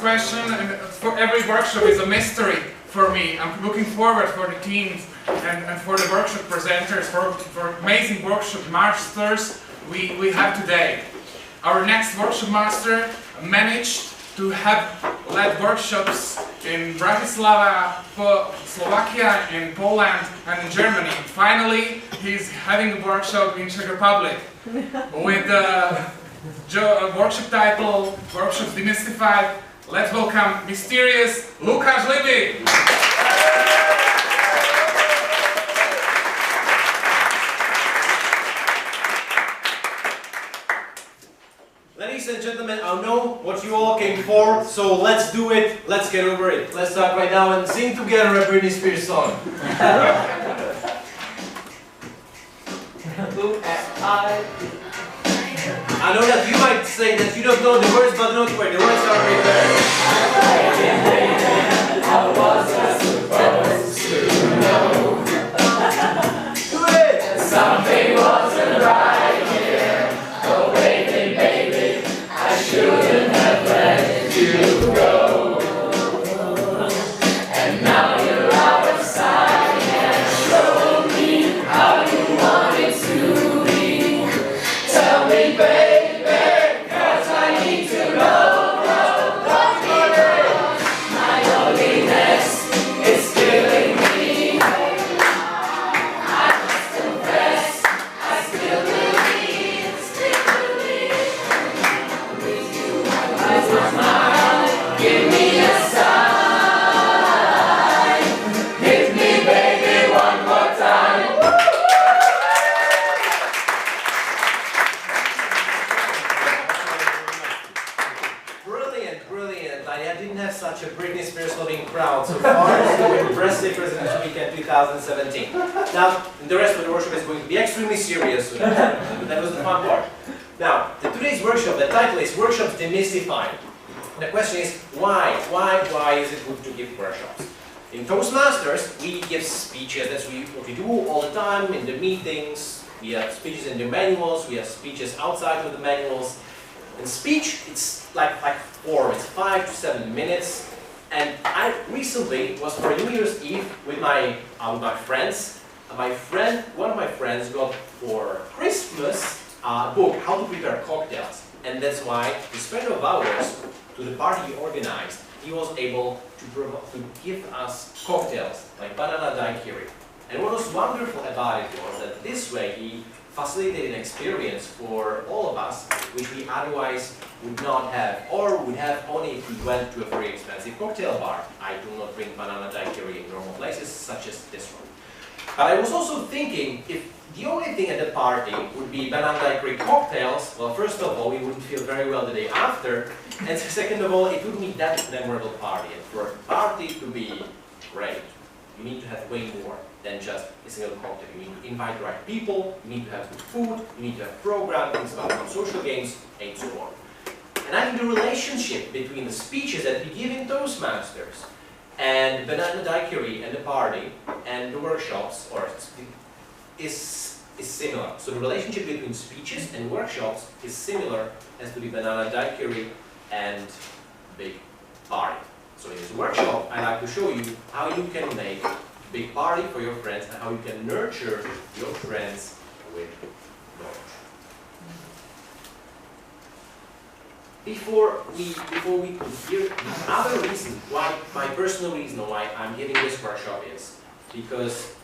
question, and for every workshop is a mystery for me. I'm looking forward for the teams and for the workshop presenters, for amazing workshop masters we have today. Our next workshop master managed to have led workshops in Bratislava, Slovakia, in Poland, and in Germany. Finally, he's having a workshop in Czech Republic with the workshop title, Workshops Demystified. Let's welcome mysterious Lukas Liebich. Ladies and gentlemen, I know what you all came for, so let's do it, let's get over it. Let's start right now and sing together a Britney Spears song. I know that you might say that you don't know the words, but don't worry, the words are right there. How was I supposed to know? Do it! Something wasn't right here. Oh baby, baby, I shouldn't have let you go. And now you're outside and show me how you want it to be. Tell me, baby, 'cause I need to know. My loneliness is killing me. I must confess, I still believe. With you, I lose my mind. Give me a sign. Hit me, baby, one more time. Brilliant, brilliant. I didn't have such a Britney Spears loving crowd so far. So impressive President's Weekend 2017. Now, the rest of the workshop is going to be extremely serious. That was the fun part. Now, today's workshop, the title is Workshops Demystified. The question is, why? Why is it good to give workshops? In Toastmasters, we give speeches. That's what we do all the time in the meetings. We have speeches in the manuals. We have speeches outside of the manuals. And speech, it's like form. It's 5 to 7 minutes. And I recently was for New Year's Eve with my friends. One of my friends got for Christmas a book, How to Prepare Cocktails. And that's why, in spite of hours to the party he organized, he was able to give us cocktails like banana daiquiri. And what was wonderful about it was that this way he facilitated an experience for all of us which we otherwise would not have, or would have only if we went to a very expensive cocktail bar. I do not drink banana daiquiri in normal places such as this one. But I was also thinking, if the only thing at the party would be banana daiquiri cocktails, well, first of all, we wouldn't feel very well the day after, and second of all, it wouldn't be that memorable party. And for a party to be great, you need to have way more than just a single cocktail. You need to invite the right people, you need to have good food, you need to have program, things about some social games, and so on. And I think the relationship between the speeches that we give in Toastmasters and banana daiquiri and the party and the workshops is similar. So the relationship between speeches and workshops is similar as to the banana daiquiri and big party. So in this workshop, I'd like to show you how you can make a big party for your friends and how you can nurture your friends with knowledge. Before we hear the other reason why, my personal reason why I'm giving this workshop is because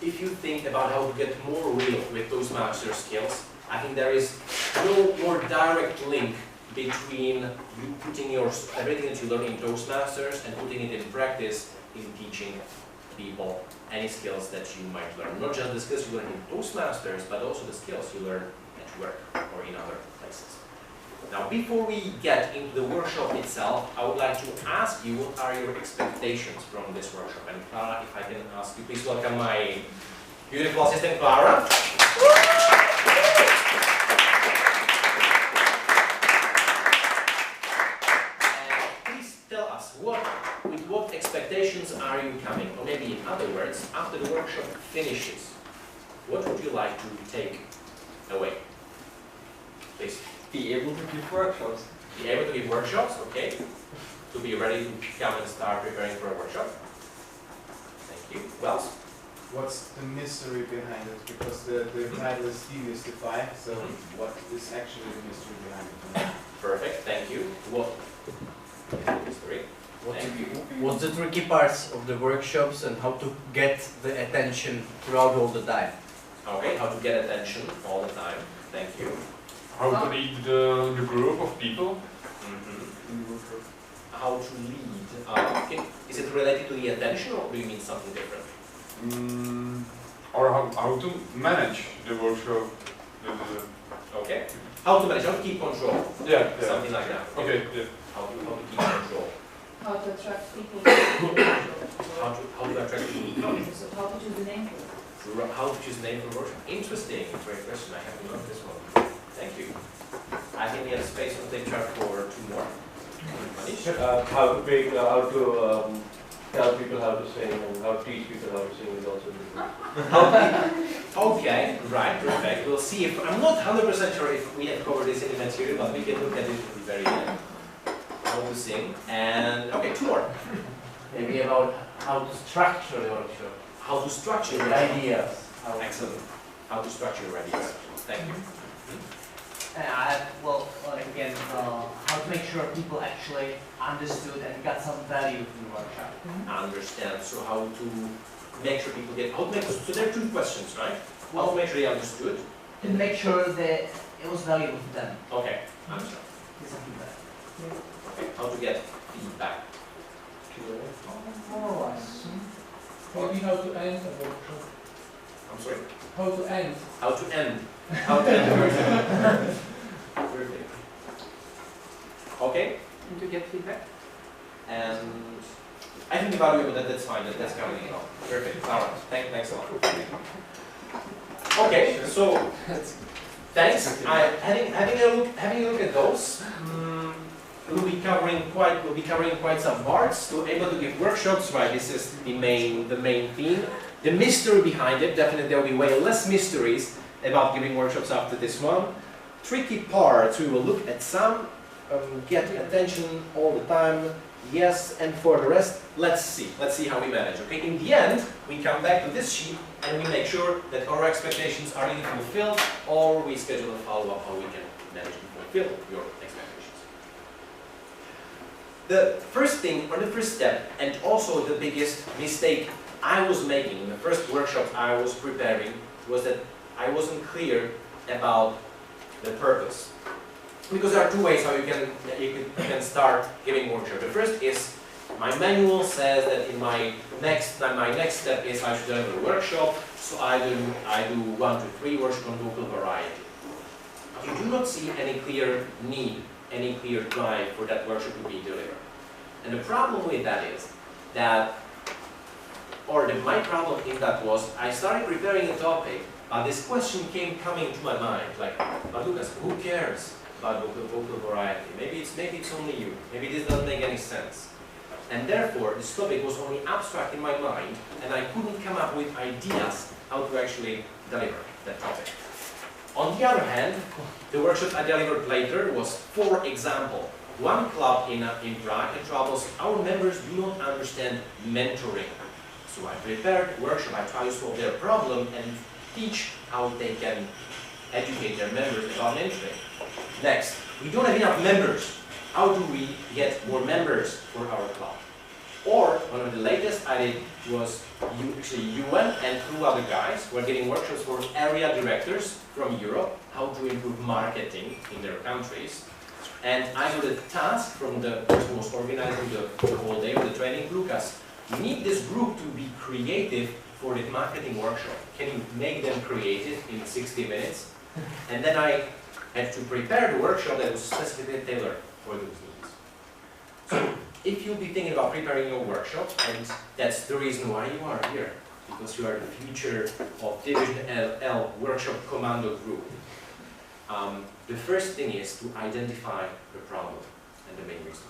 if you think about how to get more real with Toastmaster skills, I think there is no more direct link between you putting everything that you learn in Toastmasters and putting it in practice in teaching people any skills that you might learn. Not just the skills you learn in Toastmasters, but also the skills you learn at work or in other places. Now, before we get into the workshop itself, I would like to ask you, what are your expectations from this workshop? And Clara, if I can ask you, please welcome my beautiful assistant, Clara. Tell us, with what expectations are you coming? Or maybe in other words, after the workshop finishes, what would you like to take away? Please. Be able to give workshops. Be able to give workshops, okay. to be ready to come and start preparing for a workshop? Thank you. Who else? What's the mystery behind it? Because the title is Demystified, so what is actually the mystery behind it? Perfect, thank you. What is the mystery? What's the tricky parts of the workshops and how to get the attention throughout all the time? Okay, how to get attention all the time. Thank you. How to lead the group of people? How to lead. Okay. Is it related to the attention or do you mean something different? Or how to manage the workshop? Okay. How to manage, how to keep control. Yeah. Something like that. Okay. Yeah. How to keep control. How to attract people. How to attract people. So how to choose the name for it. How to choose a name for workshop? Interesting. Great question. I haven't got this one. Thank you. I think we have space on the chart for 2 more. Manish? How to tell people how to sing and how to teach people how to sing is also different. Okay, right, perfect. We'll see if, I'm not 100% sure if we have covered this in the material, but we can look at it at the very end. How to sing, and, okay, 2 more. Maybe about how to structure the workshop. How to structure your Ideas. Excellent. How to structure your ideas. Thank you. Well, again, how to make sure people actually understood and got some value from the workshop. Understand, so how to make sure people get, so there are 2 questions, right? How to make sure they understood. And make sure that it was valuable to them. Okay, understand. Get some feedback. Okay, how to get feedback. More or less. Maybe how to end a workshop. I'm sorry? How to end. How to end. How to end the workshop. Perfect. Okay. And to get feedback. And I think evaluable, that's fine, that's coming in. Perfect, alright, thanks a lot. Okay, so thanks. Having a look at those, we'll be covering quite some parts to able to give workshops, right? This is the main theme. The mystery behind it, definitely there will be way less mysteries about giving workshops after this one. Tricky parts, we will look at some, get attention all the time, yes, and for the rest, let's see how we manage, okay? In the end, we come back to this sheet and we make sure that our expectations are either fulfilled or we schedule a follow-up how we can manage to fulfill your expectations. The first thing, or the first step, and also the biggest mistake I was making in the first workshop I was preparing was that I wasn't clear about the purpose. Because there are 2 ways how you can start giving workshop. The first is my manual says that in my next step is I should deliver a workshop, so I do 1 to 3 workshop on vocal variety. You do not see any clear need, any clear drive for that workshop to be delivered. And the problem with that is that, my problem in that was I started preparing a topic, but this question coming to my mind, like, but Lukas, who cares about vocal variety? Maybe it's only you. Maybe this doesn't make any sense. And therefore, this topic was only abstract in my mind, and I couldn't come up with ideas how to actually deliver that topic. On the other hand, the workshop I delivered later was, for example, one club in Prague and troubles. Our members do not understand mentoring. So I prepared a workshop, I try to solve their problem and teach how they can educate their members about mentoring. Next, we don't have enough members. How do we get more members for our club? Or, one of the latest I did was, you went and 2 other guys were getting workshops for area directors from Europe, how to improve marketing in their countries. And I got a task from the person who was organizing the whole day of the training, Lukas, you need this group to be creative for the marketing workshop. Can you make them creative in 60 minutes? And then I had to prepare the workshop that was specifically tailored for those needs. So, if you'll be thinking about preparing your workshop, and that's the reason why you are here, because you are the future of Division LL Workshop Commando Group. The first thing is to identify the problem and the main reason.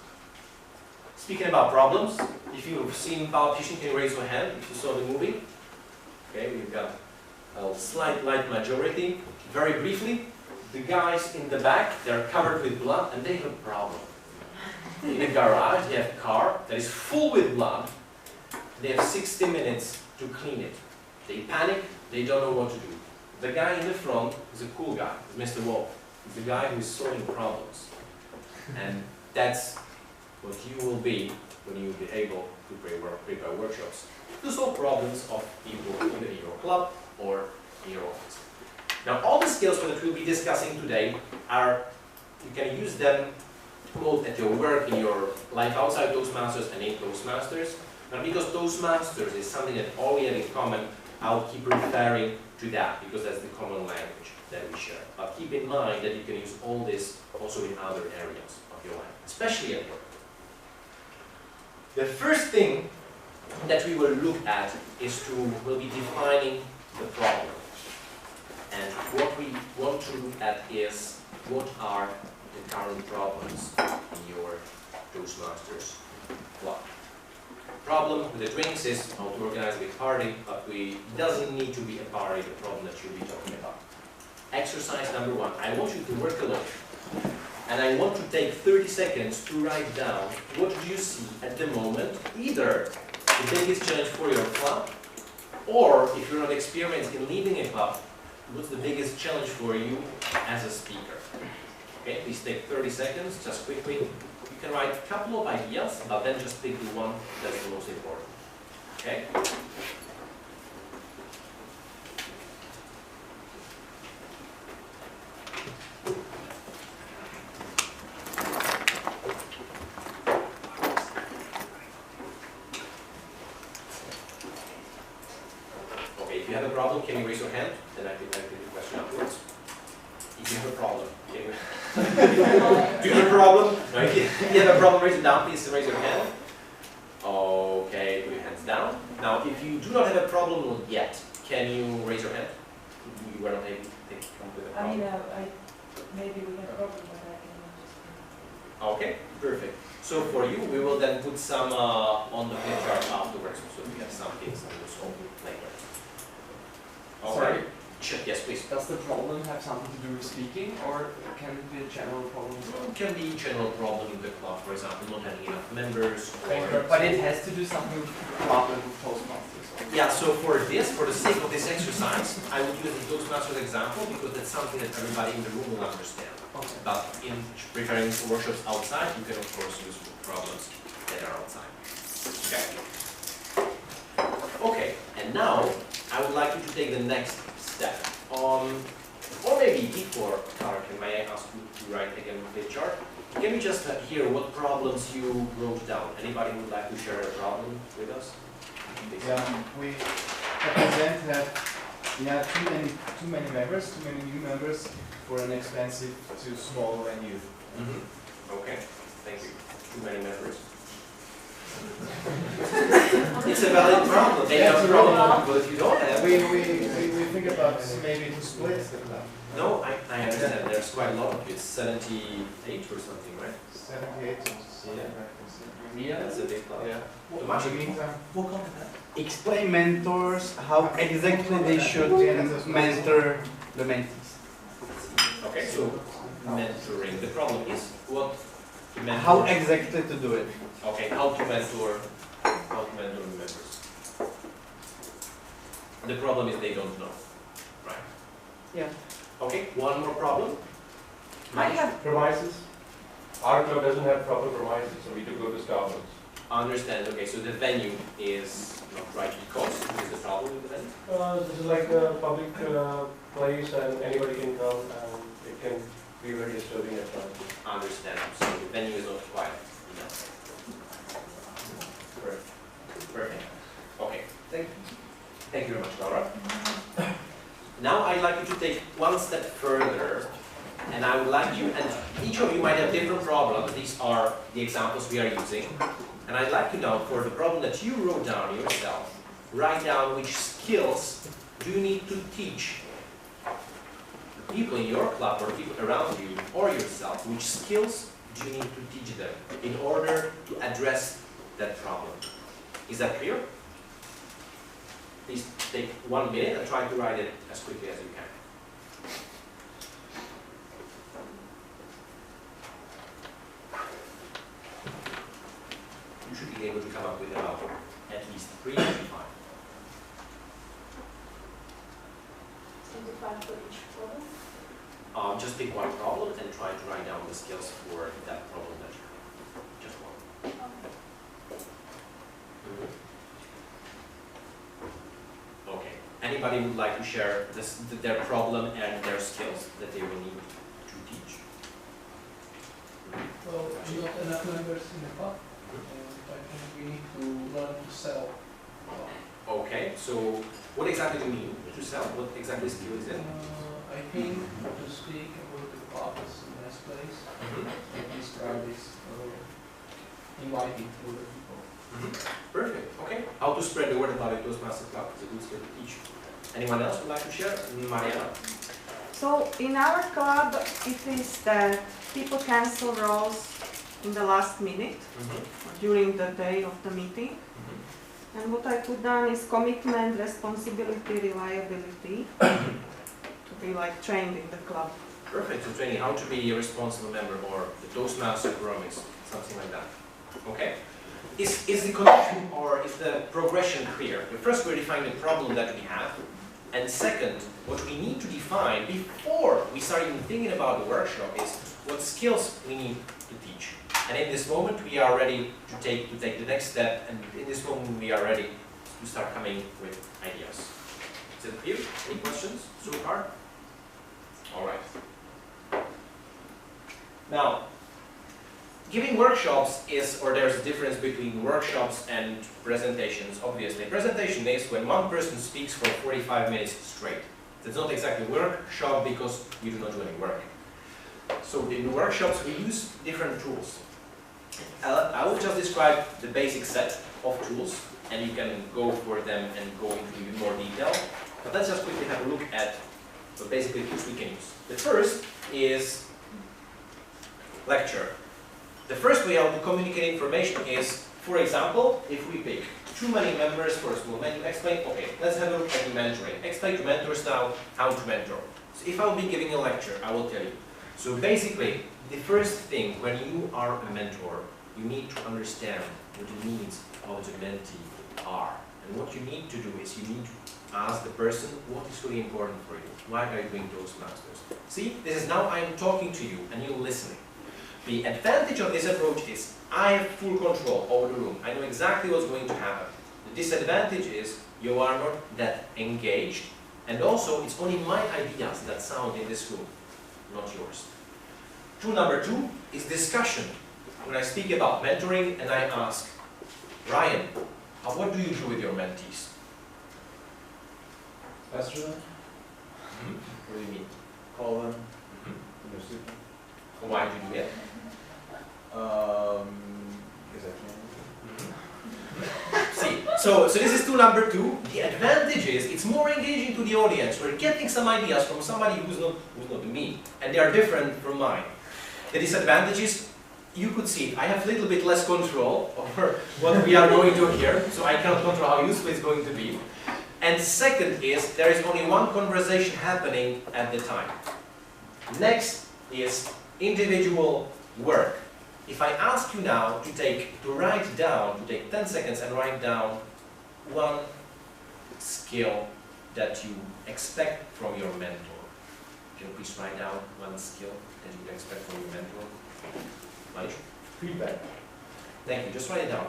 Speaking about problems, if you've seen Pulp Fiction, can you raise your hand if you saw the movie? Okay, we've got a slight light majority. Very briefly, the guys in the back, they're covered with blood and they have a problem. in a garage, they have a car that is full with blood. They have 60 minutes to clean it. They panic, they don't know what to do. The guy in the front is a cool guy, is Mr. Wolf. He's the guy who is solving problems. And that's what you will be when you will be able to prepare workshops to solve problems of people either in your club or in your office. Now, all the skills that we'll be discussing today are, you can use them both at your work, in your life outside Toastmasters and in Toastmasters. But because Toastmasters is something that all we have in common, I'll keep referring to that because that's the common language that we share. But keep in mind that you can use all this also in other areas of your life, especially at work. The first thing that we will look at we'll be defining the problem. And what we want to look at is what are the current problems in your Toastmasters club. Problem with the drinks is how to organize a big party, but it doesn't need to be a party, the problem that you'll be talking about. Exercise number 1, I want you to work alone. And I want to take 30 seconds to write down what do you see at the moment, either the biggest challenge for your club, or if you're not experienced in leading a club, what's the biggest challenge for you as a speaker? Okay, please take 30 seconds, just quickly. You can write a couple of ideas, but then just pick the one that's the most important. Okay? Okay, if you have a problem, can you raise your hand? Then I can take the question afterwards. If you have a problem, can you do you have a problem? No, if you have a problem, raise it down, please raise your hand. Okay, put your hands down. Now, if you do not have a problem yet, can you raise your hand? You were not able to come with a problem. Maybe we have a problem, but I can just... Okay, perfect. So for you, we will then put some on the flip chart afterwards, so we have some things that will solve later. Sorry. Sure, yes, please. Does the problem have something to do with speaking, or can it be a general problem? It can be a general problem in the club, for example, not having enough members, or... But it has to do something with the club and with Toastmasters. Yeah, so for the sake of this exercise, I would use the Toastmasters example because that's something that everybody in the room will understand. Okay. But in preparing for workshops outside, you can of course use problems that are outside. Okay. Okay, and now I would like you to take the next step on, or maybe before, Karen, may I ask you to write again the chart? Can we just hear what problems you wrote down? Anybody would like to share a problem with us? Yeah, we represent that too many members, too many new members for an expensive to small venue. Okay, thank you. Too many members. It's a valid problem. They have a problem, but if you don't have... We think about maybe to split the club. No, I understand. There's quite a lot of it. 78 or something, right? 78 or something. Yeah, that's a big club. Yeah. Too much. Explain mentors, how exactly they should mentor the mentees. Okay, so mentoring. The problem is what to mentor. How exactly to do it? Okay, how to mentor the members. The problem is they don't know, right? Yeah. Okay, one more problem. I have Premises. Our club doesn't have proper premises, so we do go to Starbucks. Understand. Okay, so the venue is not right because what is the problem with the venue? This is like a public place and anybody can come and it can be very disturbing at times. Understand. So the venue is not quiet enough. Correct. Perfect. Okay. Thank you very much, Laura. Now I'd like you to take one step further, and I would like you, and each of you might have different problems. These are the examples we are using. And I'd like you now, for the problem that you wrote down yourself, write down which skills do you need to teach the people in your club or people around you or yourself. Which skills do you need to teach them in order to address that problem? Is that clear? Please take 1 minute and try to write it as quickly as you can. able to come up with about at least 3 to 5. 25 for each problem? Just pick one problem and try to write down the skills for that problem that you have. Just one. Okay. Anybody would like to share their problem and their skills that they will need to teach? Well, not enough members in the club, and I think we need to learn to sell. Okay, so what exactly do you mean to sell? What exactly skill is it? I think to speak about the club is a nice place. To describe this, inviting other people. Perfect, okay. How to spread the word about it, Toastmasters Club is a good skill to teach. Anyone else would like to share? Mariana? So in our club, it is that people cancel roles in the last minute, during the day of the meeting. And what I put down is commitment, responsibility, reliability, to be like trained in the club. Perfect, so training how to be a responsible member or the Toastmaster promise, something like that. Okay? Is the connection or is the progression clear? First, we're defining the problem that we have. And second, what we need to define before we start even thinking about the workshop is what skills we need to teach. And in this moment, we are ready to take the next step, and in this moment, we are ready to start coming with ideas. Is it clear? Any questions so far? All right. Now, giving workshops is, or there's a difference between workshops and presentations, obviously. Presentation is when one person speaks for 45 minutes straight. It's not exactly workshop because you do not do any work. So in workshops, we use different tools. I will just describe the basic set of tools, and you can go for them and go into even more detail. But let's just quickly have a look at what basically tools we can use. The first is lecture. The first way how to communicate information is, for example, if we pick too many members for a small menu, explain, okay, let's have a look at the mentoring. Explain to mentors now how to mentor. So if I'll be giving a lecture, I will tell you. So basically, the first thing when you are a mentor, you need to understand what the needs of the mentee are. And what you need to do is you need to ask the person what is really important for you. Why are you doing Toastmasters? See, this is now I'm talking to you and you're listening. The advantage of this approach is I have full control over the room. I know exactly what's going to happen. The disadvantage is you are not that engaged, and also it's only my ideas that sound in this room, not yours. Tool number 2 is discussion. When I speak about mentoring and I ask, Ryan, what do you do with your mentees? Pester them? What do you mean? Call them? Understood them? Why do you do it? Because I can. See, so this is tool number 2. The advantage is it's more engaging to the audience. We're getting some ideas from somebody who's not me, and they are different from mine. The disadvantage is you could see I have a little bit less control over what we are going to hear, so I cannot control how useful it's going to be. And second is there is only one conversation happening at the time. Next is individual work. If I ask you now to take 10 seconds and write down one skill that you expect from your mentor. Can you please write down one skill that you expect from your mentor? Manish? Feedback. Thank you, just write it down.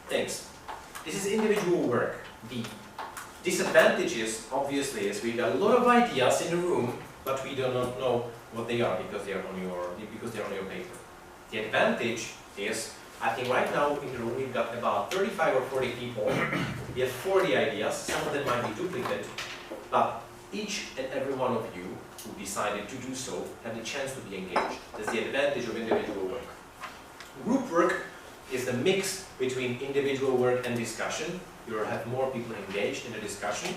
Thanks. This is individual work. The disadvantages, obviously, is we got a lot of ideas in the room, but we do not know what they are because they are on your paper. The advantage is, I think right now in the room we've got about 35 or 40 people. We have 40 ideas. Some of them might be duplicate, but each and every one of you who decided to do so have the chance to be engaged. That's the advantage of individual work. Group work is the mix between individual work and discussion. You will have more people engaged in the discussion.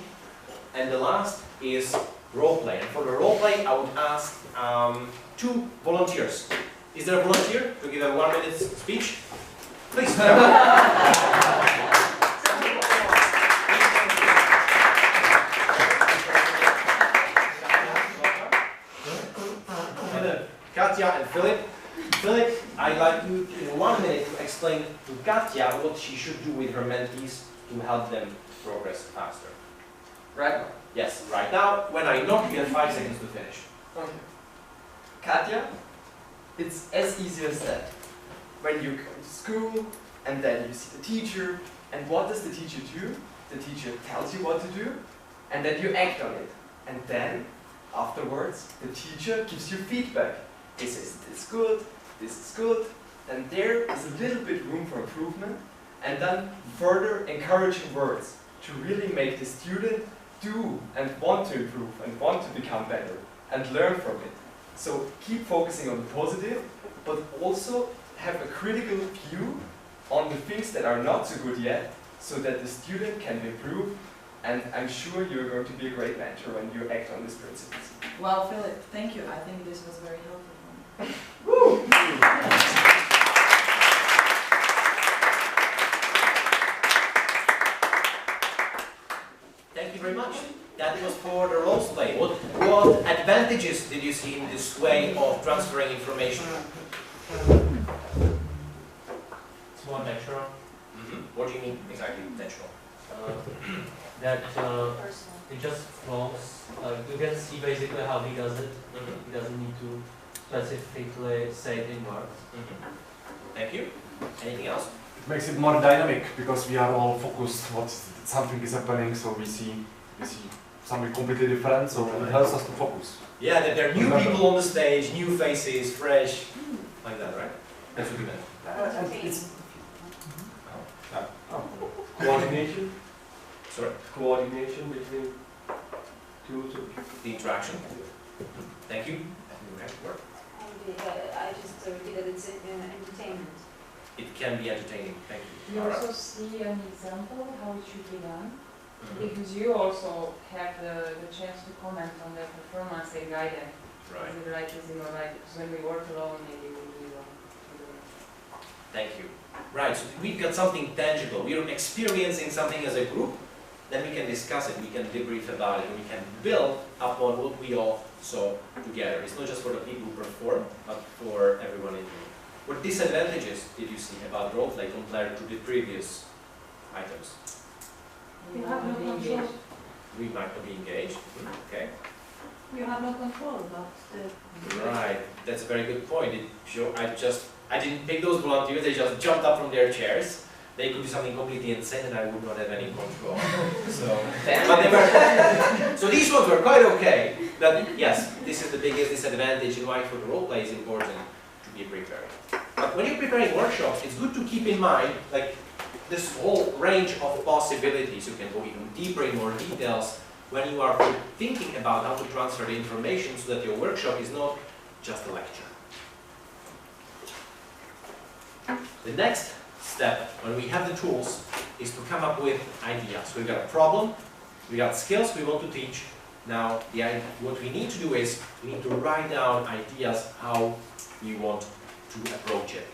And the last is role play. And for the role play, I would ask 2 volunteers. Is there a volunteer to give a 1-minute speech? Please. Katja and Philip. Philip, I'd like you in 1 minute to explain to Katja what she should do with her mentees to help them progress faster. Right now. Yes, right now, when I knock, you have 5 seconds to finish. Okay. Katja, it's as easy as that. When you go to school, and then you see the teacher, and what does the teacher do? The teacher tells you what to do, and then you act on it. And then, afterwards, the teacher gives you feedback. He says, this is good, and there is a little bit room for improvement, and then further encouraging words to really make the student do and want to improve and want to become better and learn from it. So keep focusing on the positive, but also have a critical view on the things that are not so good yet, so that the student can improve, and I'm sure you're going to be a great mentor when you act on these principles. Well, Philip, thank you. I think this was very helpful. Woo! Thank you very much. That was for the role play. What advantages did you see in this way of transferring information? It's more natural. What do you mean exactly natural? That it just flows. You can see basically how he does it. He doesn't need to specifically say it in words. Thank you. Anything else? It makes it more dynamic because we are all focused. Something is happening, so we see something completely different. So it helps us to focus. Yeah, that there are new people on the stage, new faces, fresh, like that, right? That's what you meant. Coordination? Sorry? Coordination between two people. The interaction. Thank you. Okay, work. I just repeated it's entertainment. It can be entertaining. Thank you. You also see an example how it should be done, because you also have the chance to comment on their performance and guide them. Right. Is it right, is it not right? Because when we work alone, maybe we do wrong. Thank you. Right, so we've got something tangible. We are experiencing something as a group, then we can discuss it, we can debrief about it, and we can build upon what we all saw together. It's not just for the people who perform, but for everyone in the room. What disadvantages did you see about role play compared to the previous items? You have no control. We might not be engaged. Okay. You have no control about the... Right, that's a very good point. I didn't pick those volunteers, they just jumped up from their chairs. They could do something completely insane and I would not have any control. So these ones were quite okay. But yes, this is the biggest disadvantage in why for the role play is important to be prepared. But when you're preparing workshops, it's good to keep in mind like this whole range of possibilities. You can go even deeper in more details when you are thinking about how to transfer the information so that your workshop is not just a lecture. The next step, when we have the tools, is to come up with ideas. We've got a problem, we got skills we want to teach. Now, what we need to do is, we need to write down ideas how we want to approach it.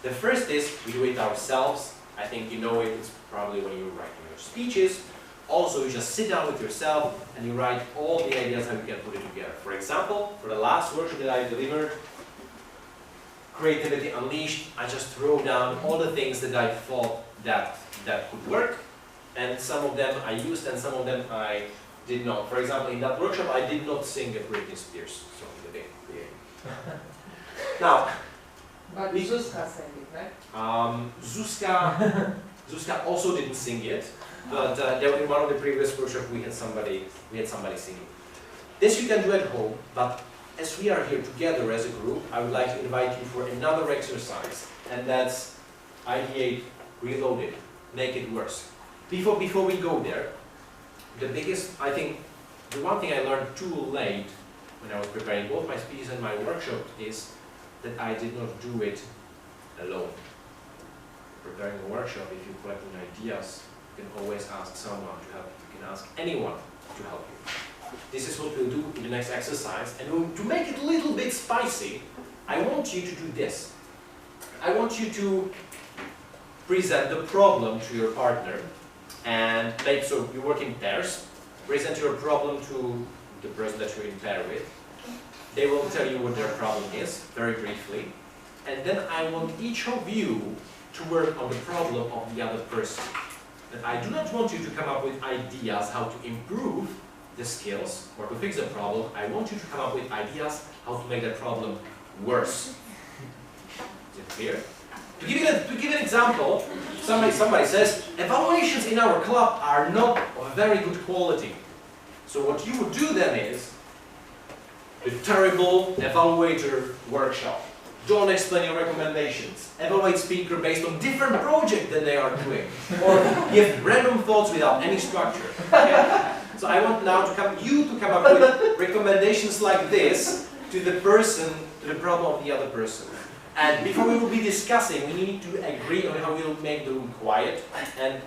The first is, we do it ourselves. I think you know it, it's probably when you're writing your speeches. Also, you just sit down with yourself and you write all the ideas how you can put it together. For example, for the last workshop that I delivered, Creativity Unleashed, I just wrote down all the things that I thought that could work, and some of them I used and some of them I did not. For example, in that workshop I did not sing a Britney Spears song today. Now, but Zuzka sang it, right? Zuzka also didn't sing it, but in one of the previous workshops we had somebody singing. This you can do at home, but as we are here together as a group, I would like to invite you for another exercise, and that's ideate, reloaded, make it worse. Before we go there, the one thing I learned too late when I was preparing both my speeches and my workshop is that I did not do it alone. Preparing a workshop, if you're collecting ideas, you can always ask someone to help you. You can ask anyone to help you. This is what we'll do in the next exercise, and to make it a little bit spicy, I want you to do this. I want you to present the problem to your partner, and so you work in pairs, present your problem to the person that you're in pair with, They will tell you what their problem is, very briefly. And then I want each of you to work on the problem of the other person. And I do not want you to come up with ideas how to improve the skills or to fix the problem. I want you to come up with ideas how to make that problem worse. Is it clear? To give an example, somebody says, evaluations in our club are not of very good quality. So what you would do then is, the terrible evaluator workshop. Don't explain your recommendations. Evaluate speaker based on different project than they are doing. Or give random thoughts without any structure. Okay? So I want now to come up with recommendations like this to the person, to the problem of the other person. And before we will be discussing, we need to agree on how we will make the room quiet. And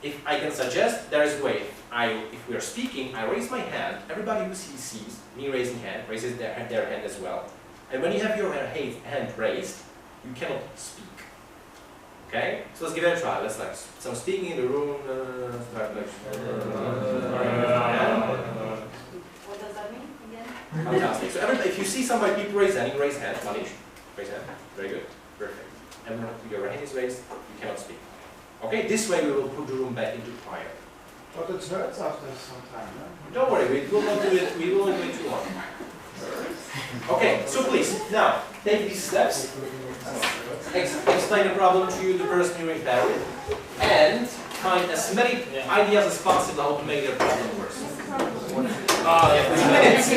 if I can suggest, there is a way. If we are speaking, I raise my hand. Everybody who sees me raising hand raises their hand as well. And when you have your hand raised, you cannot speak. Okay? So let's give it a try. Let's like some speaking in the room. Start like. What does that mean again? Fantastic. So everybody, if you see somebody, people raise hand, you raise hand. Manish, raise hand. Very good. Perfect. Everyone, your hand is raised. You cannot speak. Okay? This way we will put the room back into quiet. But it hurts after some time, no? Don't worry, we will not do it. We will not do it too long. Okay, so please, now, take these steps, explain the problem to the person you're in pair with, and find as many ideas as possible how to make their problem worse. 2 minutes.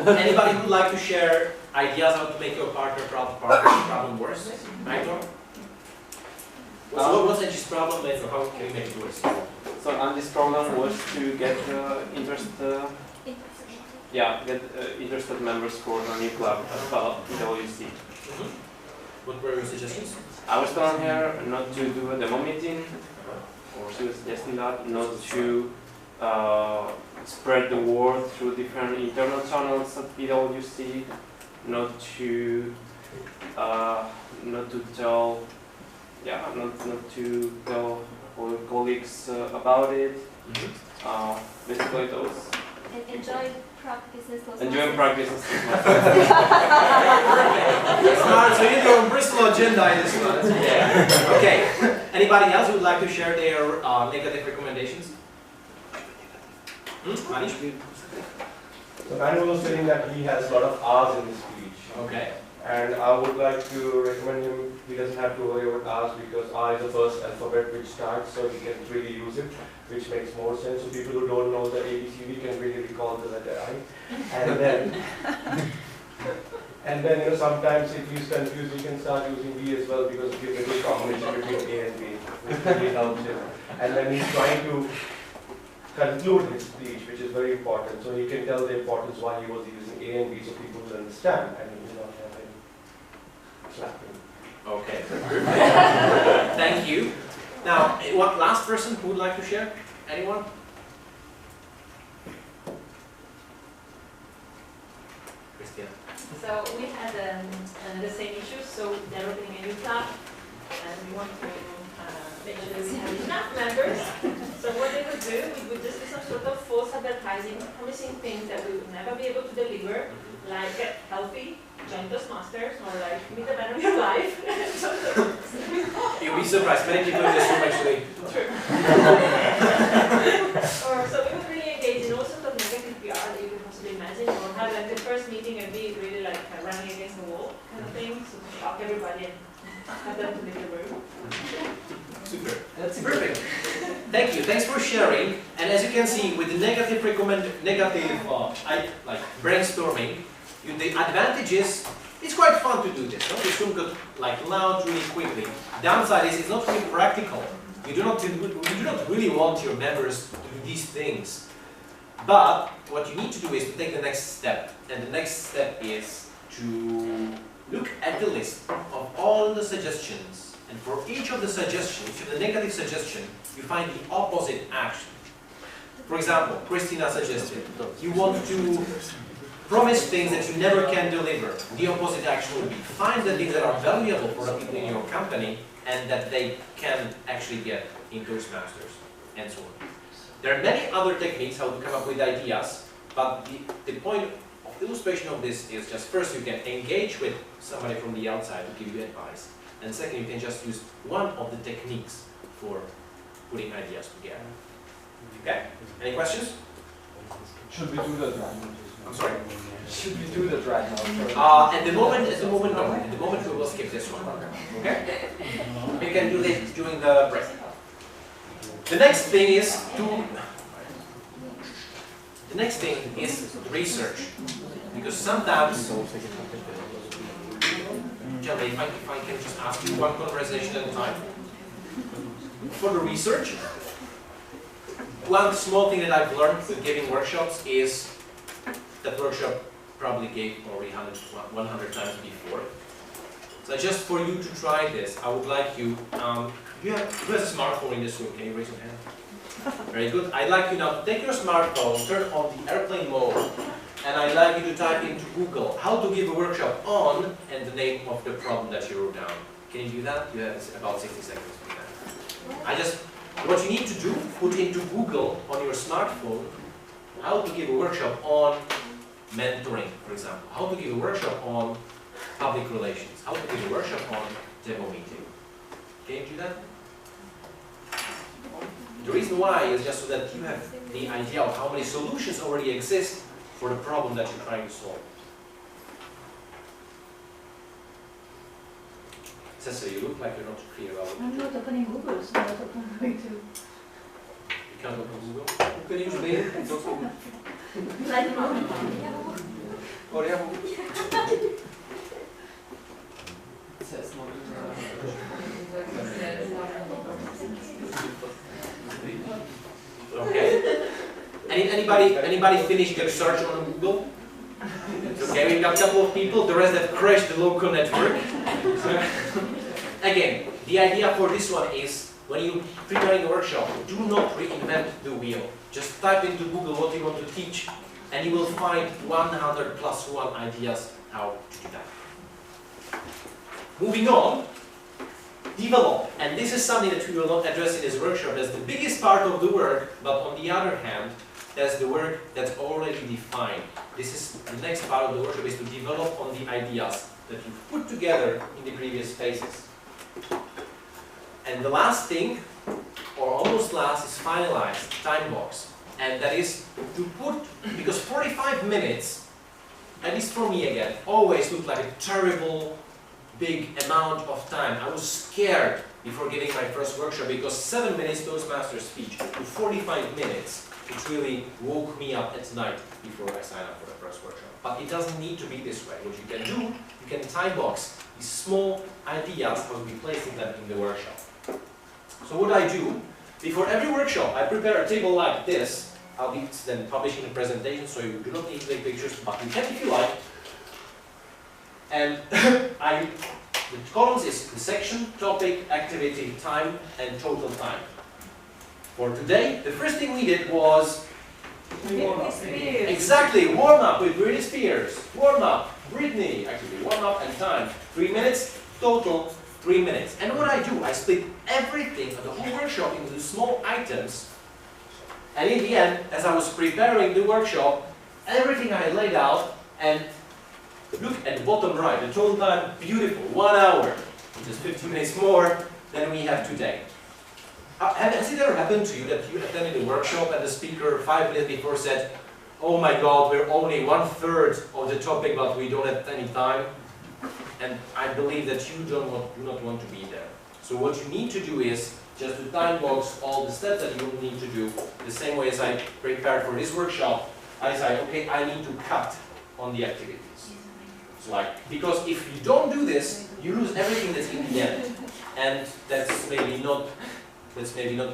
Anybody who would like to share ideas how to make your partner problem worse? Aitor? What's Angie's problem and how can we make it worse? So Andy's problem was to get interested members for a new club as well, PwC. What were your suggestions? I was telling her not to do a demo meeting, or she was suggesting that, not to spread the word through different internal channels at PwC, not to tell all colleagues about it. Basically those. And enjoy practices. Enjoy practices. Smart, so you're on Bristol agenda in this one. Yeah. Okay. Anybody else who would like to share their negative recommendations? Manish? So Manuel was saying that he has a lot of R's in his speech. Okay. And I would like to recommend him, he doesn't have to worry about R's because R is the first alphabet which starts, so he can really use it, which makes more sense. So people who don't know the ABCD can really recall the letter I. And then And then, sometimes if he's confused, you can start using B as well, because it gives a good combination between A and B, which really helps him. And then he's trying to conclude his speech, which is very important. So he can tell the importance why he was using A and B, so people will understand, and he will not have any slapping. Okay. Thank you. Now, what last person who would like to share? Anyone? Christian. So we had the same issue, so they're opening a new club, and we want to make sure that we have enough members. So what they would do, we would just do some sort of false advertising, promising things that we would never be able to deliver, like healthy, join Toastmasters, or like meet the man of your life. You'll be surprised, many people in this room actually. True. Or so we would really engage in all sorts of negative PR that you could possibly imagine, or have like the first meeting and be really like running against the wall kind of thing, so to shock everybody and have them to leave the room. Super. That's perfect. Thank you. Thanks for sharing. And as you can see, with the negative brainstorming, the advantage is it's quite fun to do this. No? This room got like loud really quickly. Downside is it's not really practical. You do not really want your members to do these things. But what you need to do is to take the next step. And the next step is to look at the list of all the suggestions. And for each of the suggestions, each of the negative suggestion, you find the opposite action. For example, Christina suggested, you want to promise things that you never can deliver. The opposite action would be find the things that are valuable for the people in your company and that they can actually get in Toastmasters, and so on. There are many other techniques how to come up with ideas, but the point of illustration of this is just first you can engage with somebody from the outside to give you advice, and second you can just use one of the techniques for putting ideas together. Okay? Any questions? Should we do that right now? I'm sorry? Should we do that right now? At the moment, no. At the moment, we will skip this one. Okay? You can do this during the break. The next thing is research, because sometimes, Jelly, if I can just ask you one conversation at a time. For the research, one small thing that I've learned with giving workshops is that workshop probably gave already 100 times before. So just for you to try this, I would like you, who has a smartphone in this room? Can you raise your hand? Very good. I'd like you now to take your smartphone, turn on the airplane mode, and I'd like you to type into Google how to give a workshop on and the name of the problem that you wrote down. Can you do that? You have about 60 seconds to do that. What you need to do, put into Google on your smartphone how to give a workshop on mentoring, for example. How to give a workshop on public relations. How to give a workshop on demo meeting. Can you do that? The reason why is just so that you have the idea of how many solutions already exist for the problem that you're trying to solve. Cecily, you look like you're not clear about it. I'm not opening Google, so I'm not going to. You can't open Google? You can use Bing, it's also good. Like mom. Or Yahoo. It says not. Okay. Anybody finished their search on Google? Okay, we've got a couple of people, the rest have crashed the local network. Again, the idea for this one is, when you're preparing a workshop, do not reinvent the wheel. Just type into Google what you want to teach, and you will find 100 plus 1 ideas how to do that. Moving on, develop. And this is something that we will not address in this workshop. That's the biggest part of the work, but on the other hand, that's the work that's already defined. This is the next part of the workshop, is to develop on the ideas that you put together in the previous phases. And the last thing, or almost last, is finalize, time box. And that is to put, because 45 minutes, at least for me again, always looked like a terrible, big amount of time. I was scared before giving my first workshop because 7 minutes Toastmaster speech to 45 minutes it really woke me up at night before I signed up for the first workshop. But it doesn't need to be this way. What you can do, you can time box these small ideas how to be placing them in the workshop. So what I do, before every workshop, I prepare a table like this. I'll be then publishing the presentation, so you do not need to take pictures, but you can if you like. And the columns is the section, topic, activity, time, and total time. For today, the first thing we did was exactly warm up with Britney Spears. Warm up, Britney, actually warm up and time. 3 minutes, total 3 minutes. And what I do, I split everything of the whole workshop into small items. And in the end, as I was preparing the workshop, everything I laid out, and look at the bottom right, the total time, beautiful, 1 hour, just 15 minutes more than we have today. Has it ever happened to you that you attended a workshop and the speaker 5 minutes before said, oh my God, we're only 1/3 of the topic, but we don't have any time? And I believe that you do not want to be there. So what you need to do is just to time box all the steps that you need to do. The same way as I prepared for this workshop, I say, okay, I need to cut on the activities. So because if you don't do this, you lose everything that's in the end. And that's maybe not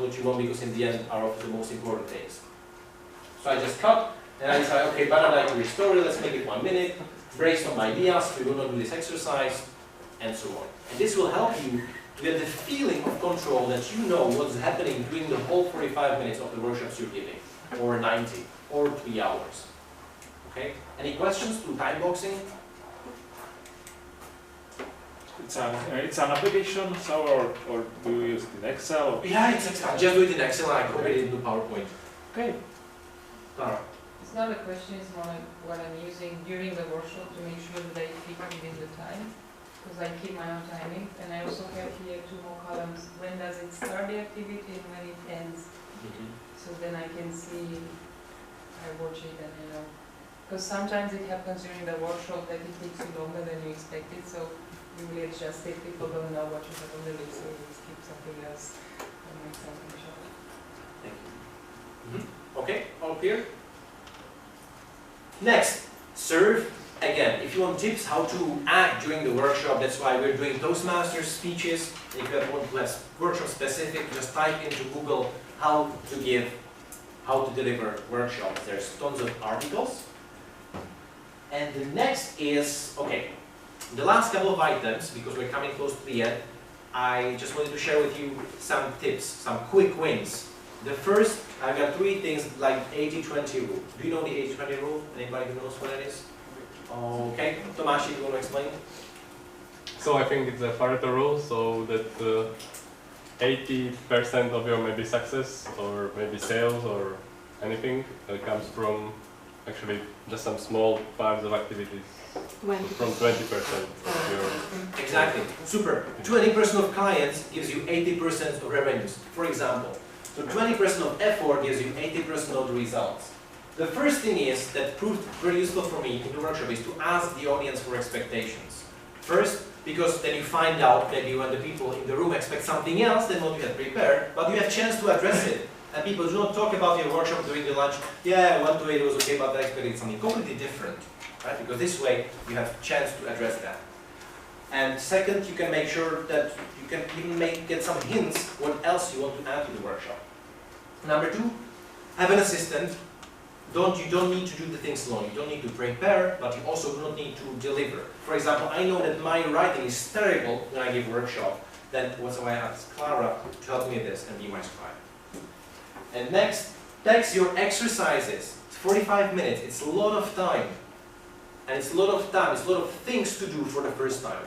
what you want, because in the end are the most important things. So I just cut, and I decide, okay, but I'd like to restore it, let's make it 1 minute, brainstorm ideas, we will not do this exercise, and so on. And this will help you to get the feeling of control that you know what's happening during the whole 45 minutes of the workshops you're giving, or 90, or 3 hours. Okay? Any questions to time boxing? It's an application, so or do you use it in Excel? Or? Yeah, it's Excel. I just do it in Excel and I copy it into PowerPoint. Okay. Clara. It's not a question, it's more like what I'm using during the workshop to make sure that I fit within the time. Because I keep my own timing. And I also have here 2 more columns. When does it start the activity and when it ends? So then I can see, I watch it and you know. Because sometimes it happens during the workshop that it takes you longer than you expected. So usually it's just if people don't know what you have on the list, so you skip something else and make something short. Thank you. Okay, all clear? Next, serve. Again, if you want tips how to act during the workshop, that's why we're doing Toastmasters speeches. If you want to have workshop specific, just type into Google how to deliver workshops. There's tons of articles. And the next is, okay, the last couple of items, because we're coming close to the end, I just wanted to share with you some tips, some quick wins. The first, I've got 3 things like 80-20 rule. Do you know the 80-20 rule? Anybody who knows what that is? Okay, Tomasz, you want to explain? So I think it's a Pareto rule, so that 80% of your maybe success or maybe sales or anything comes from actually just some small parts of activities. From 20% of your... Exactly, super. 20% of clients gives you 80% of revenues, for example. So 20% of effort gives you 80% of the results. The first thing is, that proved very useful for me in the workshop, is to ask the audience for expectations. First, because then you find out maybe when the people in the room expect something else than what you had prepared, but you have a chance to address it. And people do not talk about your workshop during the lunch, yeah, 1 to 8 was okay, but I expected something completely different. Right? Because this way, you have a chance to address that. And second, you can make sure that you can even get some hints what else you want to add to the workshop. Number 2, have an assistant. You don't need to do the things alone. You don't need to prepare, but you also do not need to deliver. For example, I know that my writing is terrible when I give a workshop. Then what's why I asked Clara to help me with this and be my scribe. And next, text your exercises. It's 45 minutes. It's a lot of time. And it's a lot of time. It's a lot of things to do for the first time.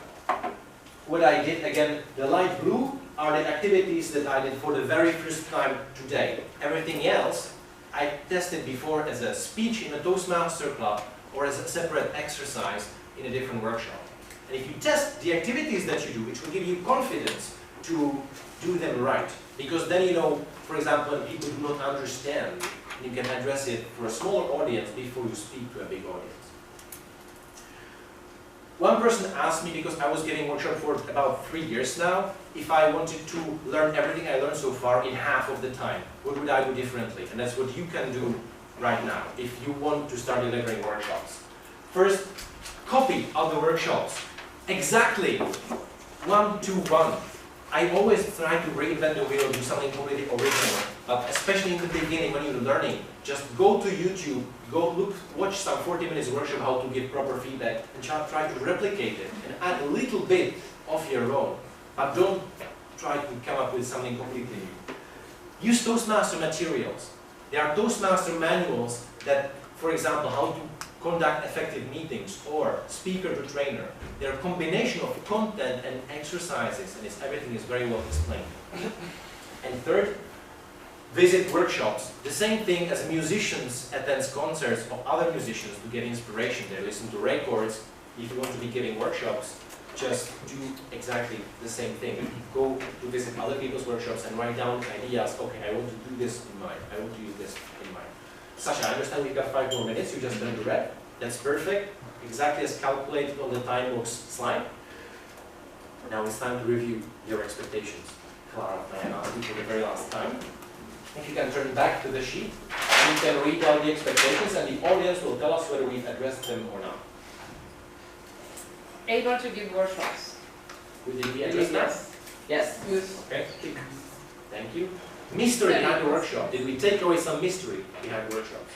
What I did, again, the light blue are the activities that I did for the very first time today. Everything else I tested before as a speech in a Toastmaster club or as a separate exercise in a different workshop. And if you test the activities that you do, it will give you confidence to do them right. Because then you know, for example, when people do not understand, you can address it for a smaller audience before you speak to a big audience. One person asked me, because I was giving workshop for about 3 years now, if I wanted to learn everything I learned so far in half of the time, what would I do differently? And that's what you can do right now, if you want to start delivering workshops. First, copy of the workshops. Exactly 1 to 1. I always try to reinvent the wheel, do something completely original, but especially in the beginning when you're learning, just go to YouTube, watch some 40 minutes workshop how to give proper feedback, and try to replicate it, and add a little bit of your own, but don't try to come up with something completely new. Use Toastmaster materials. There are Toastmaster manuals that, for example, how to conduct effective meetings, or speaker to trainer. They're a combination of content and exercises, and everything is very well explained. And third, visit workshops. The same thing as musicians attend concerts of other musicians to get inspiration. They listen to records. If you want to be giving workshops, just do exactly the same thing. Go to visit other people's workshops and write down ideas. Okay, I want to do this in mind. I want to use this in mind. Sasha, I understand we've got 5 more minutes. You just done the red. That's perfect. Exactly as calculated on the time box slide. Now it's time to review your expectations. Clara, I asked you for the very last time. If you can turn back to the sheet, and you can read out the expectations, and the audience will tell us whether we've addressed them or not. Able to give workshops. Did we address that? Yes. Good. Okay. Thank you. Mystery behind the workshop. Did we take away some mystery behind workshops?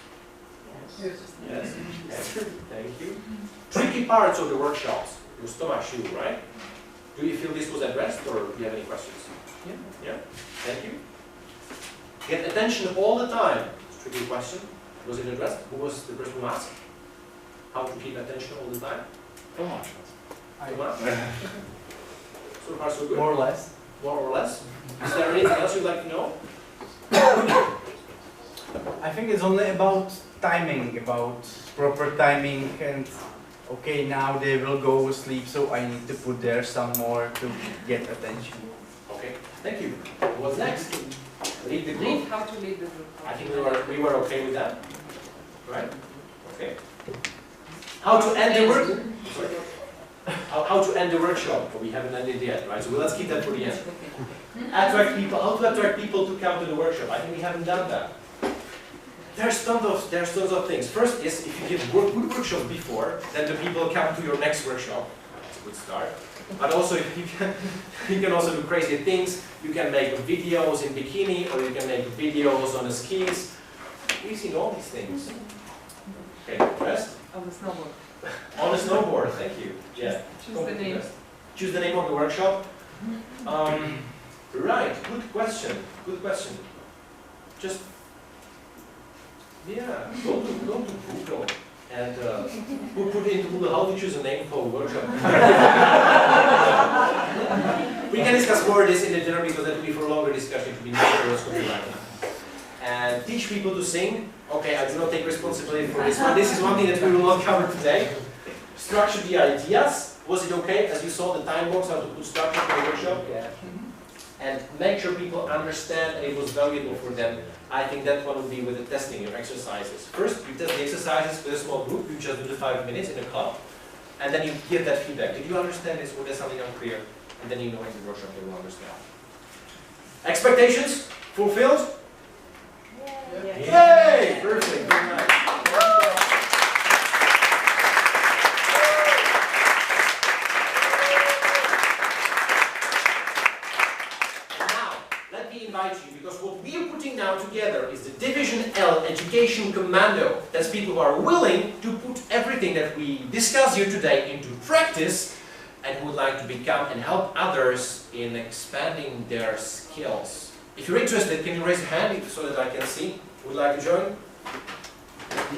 Yes. Yes. Okay. Thank you. Tricky parts of the workshops. It was Tomáš, you, right? Do you feel this was addressed, or do you have any questions? Yeah. Yeah. Thank you. Get attention all the time. Tricky question. Was it addressed? Who was the person who asked? How to keep attention all the time? Tomáš. Tomáš? So far, so good. More or less. More or less. Is there anything else you'd like to know? I think it's only about timing, about proper timing, and okay, now they will go sleep, so I need to put there some more to get attention. Okay, thank you. What's next? Lead the group. How to lead the group. I think we were okay with that, right? Okay. How to end the work? Sorry. How to end the workshop? We haven't ended yet, right? So let's keep that for the end. Attract people. How to attract people to come to the workshop? I think we haven't done that. There's tons of things. First is if you give good workshops before, then the people come to your next workshop. That's a good start. But also if you can also do crazy things. You can make videos in bikini, or you can make videos on the skis. We've seen all these things. Okay, rest. On the snowboard. On a snowboard, thank you. Yeah. Choose the name. Choose the name of the workshop. Right, good question. Good question. Just, yeah, go to Google and put into Google how to choose a name for a workshop. We can discuss more of this in the dinner because that will be for a longer discussion. It will be more and teach people to sing. Okay, I do not take responsibility for this one. This is one thing that we will not cover today. Structure the ideas. Was it okay, as you saw the time box, how to put structure for the workshop? Yeah. And make sure people understand and it was valuable for them. I think that one would be with the testing, your exercises. First, you test the exercises with a small group. You just do the 5 minutes in a club. And then you give that feedback. Did you understand this? Or there's something unclear? And then you know in the workshop you will understand. Expectations? Fulfilled? Yay! Perfect. Very nice. And now, let me invite you, because what we are putting now together is the Division L Education Commando. That's people who are willing to put everything that we discuss here today into practice and who would like to become and help others in expanding their skills. If you're interested, can you raise your hand so that I can see? Would you like to join?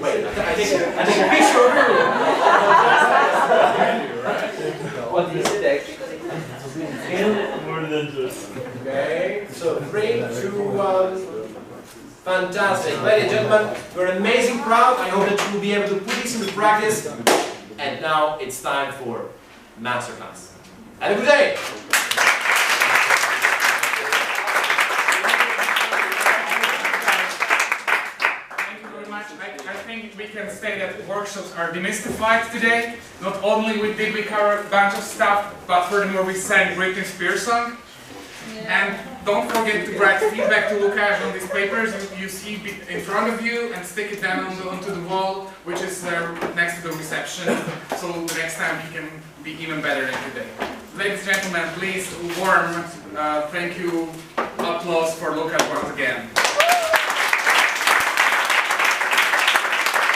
Wait, I think a picture of you. What is it actually? More than just. Okay, so 3, 2, 1. Fantastic. Ladies and gentlemen, you're an amazing crowd. I hope that you will be able to put this into practice. And now it's time for Masterclass. Have a good day. I think we can can say that workshops are demystified today. Not only did we cover a bunch of stuff, but furthermore we sang Britney Spears song. And don't forget to write feedback to Lukas on these papers you see in front of you and stick it down onto the wall, which is next to the reception, so the next time he can be even better than today. Ladies and gentlemen, please warm thank you applause for Lukas.